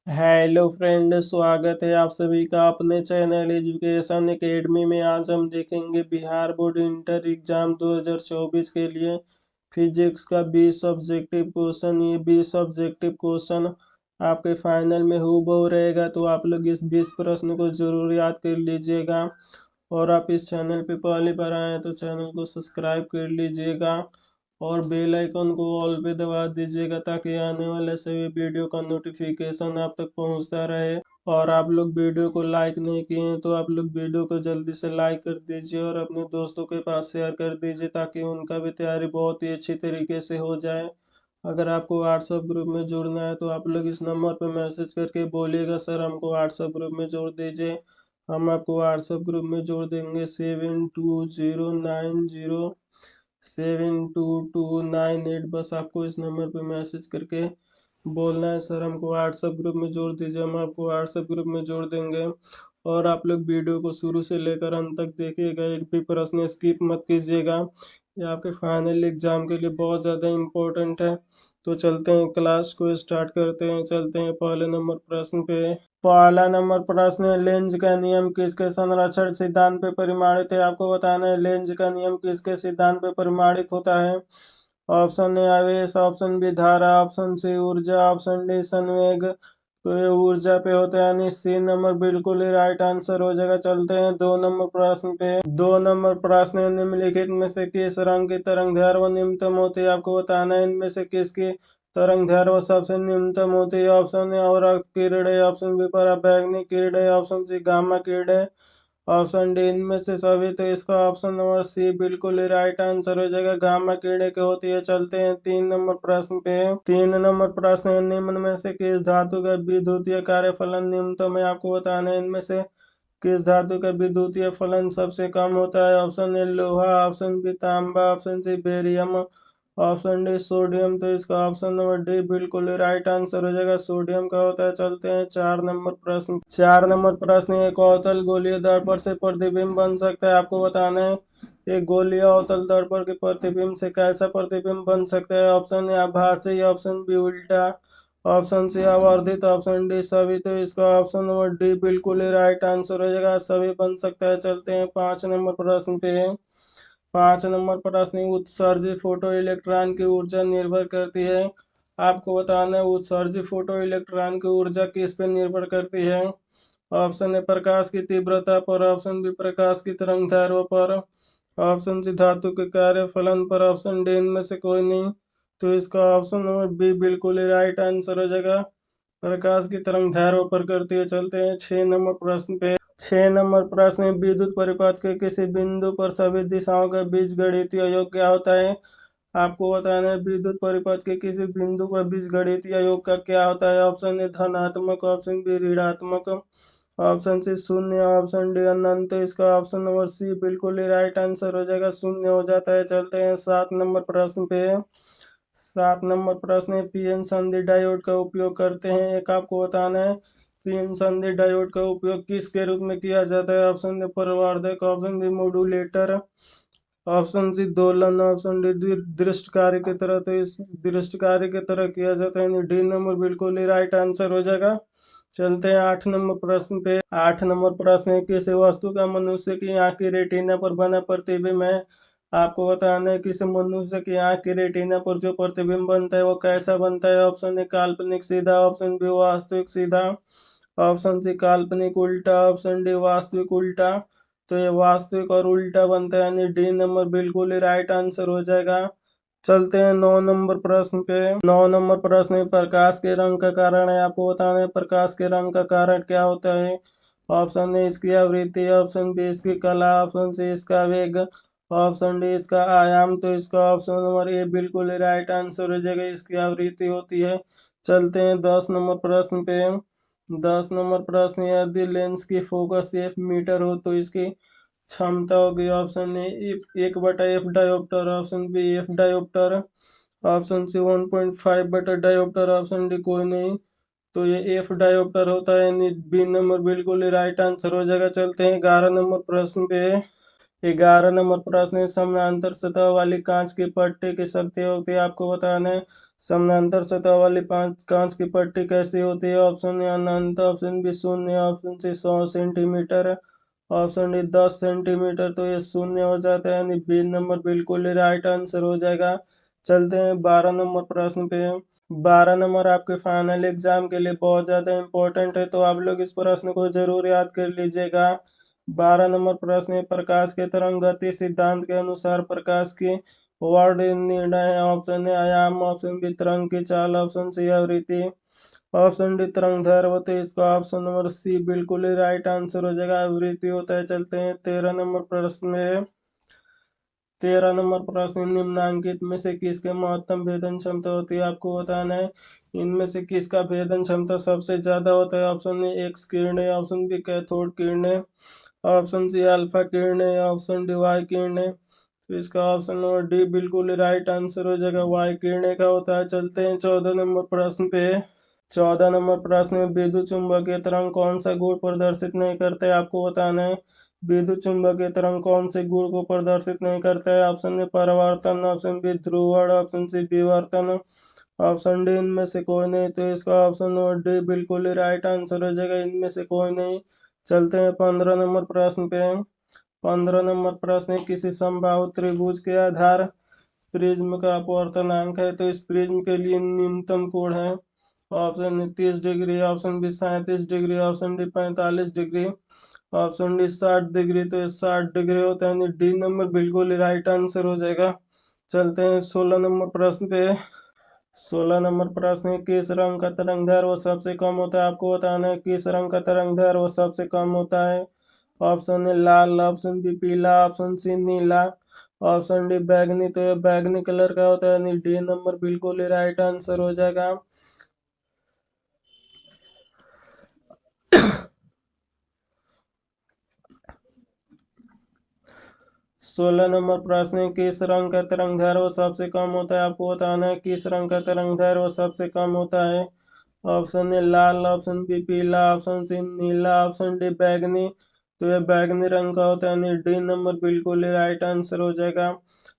Hello friend, स्वागत है आप सभी का अपने चैनल एजुकेशन एकेडमी में। आज हम देखेंगे बिहार बोर्ड इंटर एग्जाम 2024 के लिए फिजिक्स का 20 ऑब्जेक्टिव क्वेश्चन। ये 20 ऑब्जेक्टिव क्वेश्चन आपके फाइनल में हूबहू रहेगा, तो आप लोग इस 20 प्रश्न को जरूर याद कर लीजिएगा। और आप इस चैनल पे पहली बार आए हैं तो चैनल को सब्सक्राइब कर लीजिएगा और बेल आइकन को ऑल पे दबा दीजिएगा, ताकि आने वाले सभी वीडियो का नोटिफिकेशन आप तक पहुंचता रहे। और आप लोग वीडियो को लाइक नहीं किए हैं तो आप लोग वीडियो को जल्दी से लाइक कर दीजिए और अपने दोस्तों के पास शेयर कर दीजिए, ताकि उनका भी तैयारी बहुत ही अच्छी तरीके से हो जाए। अगर आपको व्हाट्सएप ग्रुप में जुड़ना है तो आप लोग इस नंबर पर मैसेज करके बोलिएगा, सर हमको व्हाट्सएप ग्रुप में जोड़ दीजिए। हम आपको व्हाट्सएप ग्रुप में जोड़ देंगे। 7209072298। बस आपको इस नंबर पे मैसेज करके बोलना है, सर हमको व्हाट्सएप ग्रुप में जोड़ दीजिए। हम आपको व्हाट्सएप ग्रुप में जोड़ देंगे। और आप लोग वीडियो को शुरू से लेकर अंत तक देखिएगा, एक भी प्रश्न स्किप मत कीजिएगा। ये आपके फाइनल एग्जाम के लिए बहुत ज़्यादा इम्पोर्टेंट है। तो चलते हैं, क्लास को स्टार्ट करते हैं। चलते हैं पहले नंबर प्रश्न पे। पहला नंबर प्रश्न है, लेंज का नियम किसके संरक्षण सिद्धांत पे परिमाणित है। आपको बताना है लेंज का नियम किसके सिद्धांत पे परिमाणित होता है। ऑप्शन ए आवेश, ऑप्शन बी धारा, ऑप्शन सी ऊर्जा, ऑप्शन डी संवेग। तो ये ऊर्जा पे होता है, यानी सी नंबर बिल्कुल ही राइट आंसर हो जाएगा। चलते हैं 2 नंबर प्रश्न पे। 2 नंबर प्रश्न है, निम्नलिखित में से किस रंग की तरंग दैर्घ्य न्यूनतम होती है। आपको बताना है इनमें से किसकी तरंग दैर्घ्य सबसे न्यूनतम होती है। ऑप्शन ए अवरक्त किरणें, ऑप्शन बी पराबैंगनी किरणें, ऑप्शन सी गामा किरणें, ऑप्शन डी इनमें से सभी। तो इसका ऑप्शन नंबर सी बिल्कुल ही राइट आंसर हो जाएगा, गामा किरणें की होती है। चलते हैं 3 नंबर प्रश्न पे। 3 नंबर प्रश्न है, निम्न में से किस धातु का विद्युतीय कार्य फलन न्यूनतम है। आपको बताना है इनमें से किस धातु का विद्युतीय फलन सबसे कम होता है। ऑप्शन ए लोहा, ऑप्शन बी तांबा, ऑप्शन सी बेरियम, ऑप्शन डी सोडियम। तो इसका ऑप्शन नंबर डी बिल्कुल राइट आंसर हो जाएगा, सोडियम का होता है। चलते हैं 4 नंबर प्रश्न। 4 नंबर प्रश्न, एक अवतल गोलीय दर्पण से प्रतिबिंब बन सकता है। आपको बताना है एक गोलीय अवतल दर्पण के प्रतिबिंब से कैसा प्रतिबिंब बन सकता है। ऑप्शन ए आभासी, ऑप्शन बी उल्टा, ऑप्शन सी आवर्धित, ऑप्शन डी सभी। तो इसका ऑप्शन नंबर डी बिल्कुल ही राइट आंसर हो जाएगा, सभी बन सकता है। चलते हैं 5 नंबर प्रश्न पे। 5 नंबर प्रश्न, उत्सर्जित फोटो इलेक्ट्रॉन की ऊर्जा निर्भर करती है। आपको बताना है उत्सर्जित फोटो इलेक्ट्रॉन की ऊर्जा किस पे निर्भर करती है। ऑप्शन ए प्रकाश की तीव्रता पर, ऑप्शन बी प्रकाश की तरंग दैर्घ्य पर, ऑप्शन सी धातु के कार्य फलन पर, ऑप्शन डी इनमें से कोई नहीं। तो इसका ऑप्शन नंबर बी बिल्कुल ही राइट आंसर हो जाएगा, प्रकाश की तरंग दैर्घ्य पर करती है। चलते हैं 6 नंबर प्रश्न पे। 6 नंबर प्रश्न, विद्युत परिपथ के किसी बिंदु पर सभी दिशाओं का बीजगणितीय योग क्या होता है। आपको बताना है विद्युत परिपथ के किसी बिंदु पर बीजगणितीय योग का क्या होता है। ऑप्शन ए धनात्मक, ऑप्शन बी ऋणात्मक, ऑप्शन सी शून्य, ऑप्शन डी अनंत। इसका ऑप्शन नंबर सी बिल्कुल ही राइट आंसर हो जाएगा, शून्य हो जाता है। चलते हैं 7 नंबर प्रश्न पे। 7 नंबर प्रश्न, पीएन संधि डायोड का उपयोग करते हैं। एक आपको बताना है पीएन संधि डायोड का उपयोग किसके रूप में किया जाता है। ऑप्शन ए प्रवर्धक, option B modulator, option C दोलन, ऑप्शन डी दृष्ट कार्य की तरह। तो इस दृष्ट कार्य की तरह किया जाता है, डी नंबर बिल्कुल ही राइट आंसर हो जाएगा। चलते हैं 8 नंबर प्रश्न पे। 8 नंबर प्रश्न है, किसी वस्तु का मनुष्य की आंख की रेटिना पर बना प्रतिबिंब है। आपको बताना है किसी मनुष्य की आंख की रेटिना पर जो प्रतिबिंब बनता है वो कैसा बनता है। ऑप्शन ए काल्पनिक सीधा, ऑप्शन बी वास्तविक सीधा, ऑप्शन सी काल्पनिक उल्टा, ऑप्शन डी वास्तविक उल्टा। तो ये वास्तविक और उल्टा बनता है, यानी डी नंबर बिल्कुल ही राइट आंसर हो जाएगा। चलते हैं 9 नंबर प्रश्न पे। 9 नंबर प्रश्न में प्रकाश के रंग का कारण है। आपको बताना है प्रकाश के रंग का कारण क्या होता है। ऑप्शन ए इसकी आवृत्ति, ऑप्शन बी इसकी कला, ऑप्शन सी इसका वेग, ऑप्शन डी इसका आयाम। तो इसका ऑप्शन नंबर ए बिल्कुल ही राइट आंसर हो जाएगा, इसकी आवृत्ति होती है। चलते हैं 10 नंबर प्रश्न पे। 10 नंबर प्रश्न, यदि लेंस की फोकस एफ मीटर हो तो इसकी क्षमता होगी। Option A 1/f dioptre, option B F dioptre, option C 1.5/डायोप्टर, ऑप्शन डी कोई नहीं। तो ये एफ डायोप्टर होता है, यानी बी नंबर बिल्कुल ही राइट आंसर हो जाएगा। चलते हैं 11 नंबर प्रश्न पे। 11 नंबर प्रश्न है, समानांतर सतह वाली कांच की पट्टी की शक्ति होती है। आपको बताना है समानांतर सतह वाली पांच कांच की पट्टी कैसी होती है? ऑप्शन ए अनंत, ऑप्शन बी शून्य, option C 100 centimetre, option D 10 centimetre. तो ये शून्य हो जाता है, यानी बी नंबर बिल्कुल ही राइट आंसर हो जाएगा। चलते हैं 12 नंबर प्रश्न पे। 12 नंबर आपके फाइनल एग्जाम के लिए बहुत ज़्यादा इंपॉर्टेंट है, तो आप लोग इस प्रश्न को जरूर याद कर लीजिएगा। 12 नंबर प्रश्न है, प्रकाश के तरंग गति सिद्धांत के अनुसार प्रकाश की वर्ड निर्णय है। ऑप्शन ए आयाम, ऑप्शन बी तरंग की चाल, ऑप्शन सी आवृत्ति, ऑप्शन डी तरंग दैर्घ्य। तो इसका ऑप्शन नंबर सी बिल्कुल ही राइट आंसर हो जाएगा, आवृत्ति होता है। चलते हैं 13 नंबर प्रश्न में। 13 नंबर प्रश्न, निम्नांकित में से किसके महत्तम भेदन क्षमता होती है? आपको बताना है इनमें से किसका भेदन क्षमता सबसे ज्यादा होता है। ऑप्शन ए एक्स किरणें, ऑप्शन बी कैथोड किरणें, ऑप्शन सी अल्फा किरणें, ऑप्शन डी वाई किरणें। तो इसका ऑप्शन नंबर डी बिल्कुल राइट आंसर हो जाएगा, वाई किरणें का होता है। चलते हैं 14 नंबर प्रश्न पे। 14 नंबर प्रश्न में विद्युत चुंबकीय तरंग कौन सा गुण प्रदर्शित नहीं करते? आपको बताना है विद्युत चुंबकीय तरंग कौन से गुण को प्रदर्शित नहीं करता है। ऑप्शन ए परावर्तन, ऑप्शन बी ध्रुवण, ऑप्शन सी विवर्तन, ऑप्शन डी इनमें से कोई नहीं। तो इसका ऑप्शन नंबर डी बिल्कुल ही राइट आंसर हो जाएगा, इनमें से कोई नहीं। चलते हैं 15 नंबर प्रश्न पे। 15 नंबर प्रश्न है, किसी समबाहु त्रिभुज के आधार प्रिज्म का अपवर्तनांक है, तो इस प्रिज्म के लिए न्यूनतम कोण है। Option A 30 degree, option B 37 degree, option D 45 degree, option D 60 degree. तो ये 60 डिग्री होता है, यानी डी नंबर बिल्कुल ही राइट आंसर हो जाएगा। चलते हैं 16 नंबर प्रश्न पे। 16 नंबर प्रश्न है, किस रंग का तरंग दैर्घ्य वो सबसे कम होता है? आपको बताना है किस रंग का तरंग दैर्घ्य वो सबसे कम होता है। ऑप्शन ए लाल, ऑप्शन बी पीला, ऑप्शन सी नीला, ऑप्शन डी बैगनी। तो ये बैगनी कलर का होता है, यानी डी नंबर बिल्कुल ही राइट आंसर हो जाएगा। 16 नंबर प्रश्न है, किस रंग का तरंग दैर्घ्य वो सबसे कम होता है? आपको बताना है किस रंग का तरंग दैर्घ्य वो सबसे कम होता है। ऑप्शन ए लाल, ऑप्शन बी पीला, ऑप्शन सी नीला, ऑप्शन डी बैगनी। तो ये बैगनी रंग का होता है, यानी डी नंबर बिल्कुल ही राइट आंसर हो जाएगा।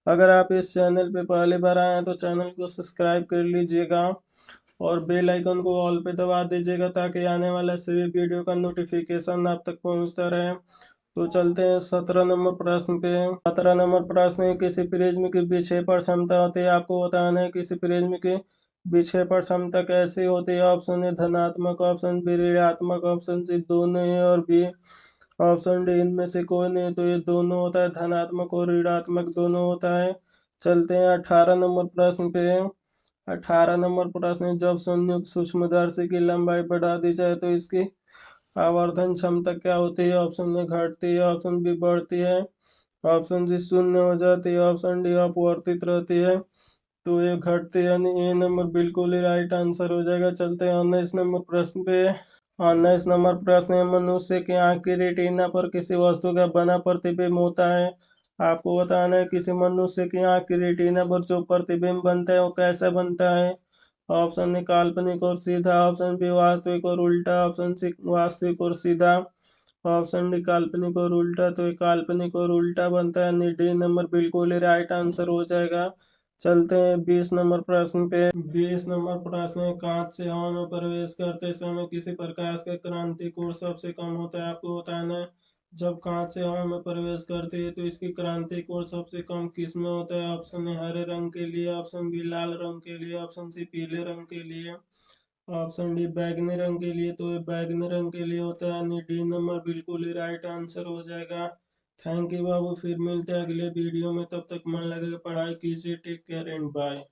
अगर आप इस चैनल पे पहली बार आए हैं तो चैनल को सब्सक्राइब कर लीजिएगा और बेल आइकन को ऑल पे दबा दीजिएगा, ताकि आने वाला सभी वीडियो का नोटिफिकेशन आप तक पहुंचता रहे। तो चलते हैं 17 नंबर प्रश्न पे। 17 नंबर प्रश्न है, किसी प्रिज्म की विक्षेपण क्षमता होती है? आपको बताना है किसी प्रिज्म की विक्षेपण क्षमता कैसी होती है। ऑप्शन ए धनात्मक, ऑप्शन बी ऋणात्मक, ऑप्शन सी दोनों ए और बी, ऑप्शन डी इनमें से कोई नहीं। तो ये दोनों होता है, धनात्मक और ऋणात्मक दोनों होता है। चलते हैं 18 नंबर प्रश्न पे। 18 नंबर प्रश्न है, जब संयुक्त सूक्ष्मदर्शी की लंबाई बढ़ा दी जाए तो इसकी आवर्धन क्षमता क्या होती है? ऑप्शन में घटती है, ऑप्शन बी बढ़ती है, ऑप्शन सी शून्य हो जाती है, ऑप्शन डी अपवर्तित रहती है। तो ये घटती है, यानी ए नंबर बिल्कुल ही राइट आंसर हो जाएगा। चलते हैं 19 नंबर प्रश्न पे। 19 नंबर प्रश्न है, मनुष्य की आंख की रेटिना पर किसी वस्तु का बना प्रतिबिंब होता है। आपको बताना है किसी मनुष्य की आंख की रेटिना पर जो प्रतिबिंब बनता है वो कैसा बनता है। ऑप्शन ए काल्पनिक और सीधा, ऑप्शन बी वास्तविक और उल्टा, ऑप्शन सी वास्तविक और सीधा, ऑप्शन डी काल्पनिक और उल्टा। तो ये काल्पनिक और उल्टा बनता है, यानी डी नंबर बिल्कुल ही राइट आंसर हो जाएगा। चलते हैं 20 नंबर प्रश्न पे। 20 नंबर प्रश्न है, कांच से हवा में प्रवेश करते समय किसी प्रकाश का क्रांति कोण सबसे कम होता है? आपको बताना है जब कांच से हवा में प्रवेश करती है तो इसकी क्रांति कोण सबसे कम किस में होता है। ऑप्शन ए हरे रंग के लिए, ऑप्शन बी लाल रंग के लिए, ऑप्शन सी पीले रंग के लिए, ऑप्शन डी बैगनी रंग के लिए। तो ये बैगनी रंग के लिए होता है, यानी डी नंबर बिल्कुल ही राइट आंसर हो जाएगा। थैंक यू बाबू, फिर मिलते हैं अगले वीडियो में, तब तक मन लगेगा पढ़ाई कीजिए। Take care and bye.